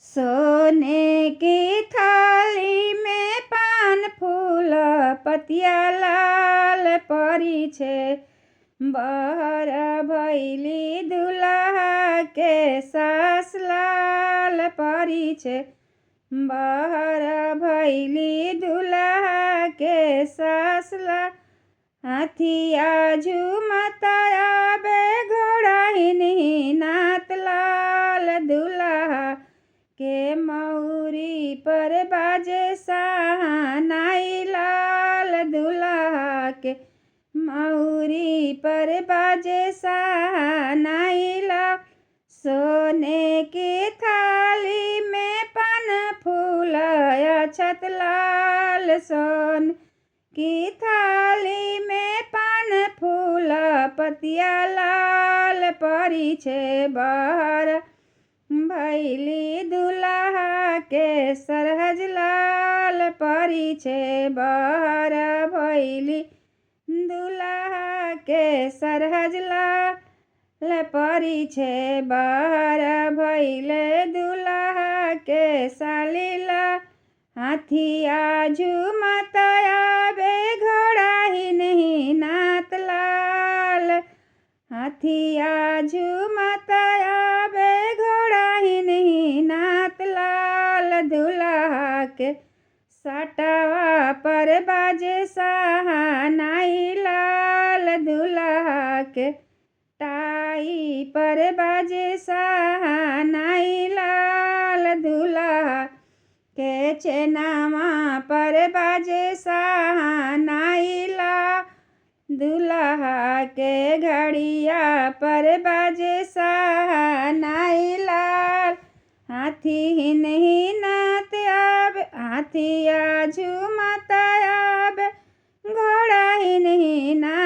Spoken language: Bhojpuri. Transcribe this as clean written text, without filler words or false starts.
सोने की थाली में पान फूल पतिया लाल परी छे। बहर भैली दुल्हा के सास लाल परी छे। बहर भैली दुल्हा के सास लाल। हाथिया झूमता आबे घोड़ा हिनही नात लाल। दुल्हा के मौरी पर बाजे शहनाई लाल। दुल्हा के मौरी पर बाजे शहनाई लाल। सोने की थाली में पान फूल अक्षत लाल। सोन की थाली में पान फूल पतिया लाल परी छे। बहर भैली दुल्हा के सरहज लाल परी छे। बहर भैली दुल्हा के सरहज लाल परी छे। बहर भैले दुल्हा के साली लाल। हाथिया झूमता आबे घोड़ा हिनही नात लाल। हाथिया झूमता आबे घोड़ा हिनही नात लाल। दुल्हा के सटवा पर बाजे शहनाई लाल। दुल्हा के टाई पर बाजे शहनाई लाल। दुल्हा के चेनावा पर बाजे शहनाई लाल। दुल्हा के घड़िया पर बाजे शहनाई लाल। हाथी हिनही नात आबे हाथिया झूमता आबे घोड़ा हिनही नात।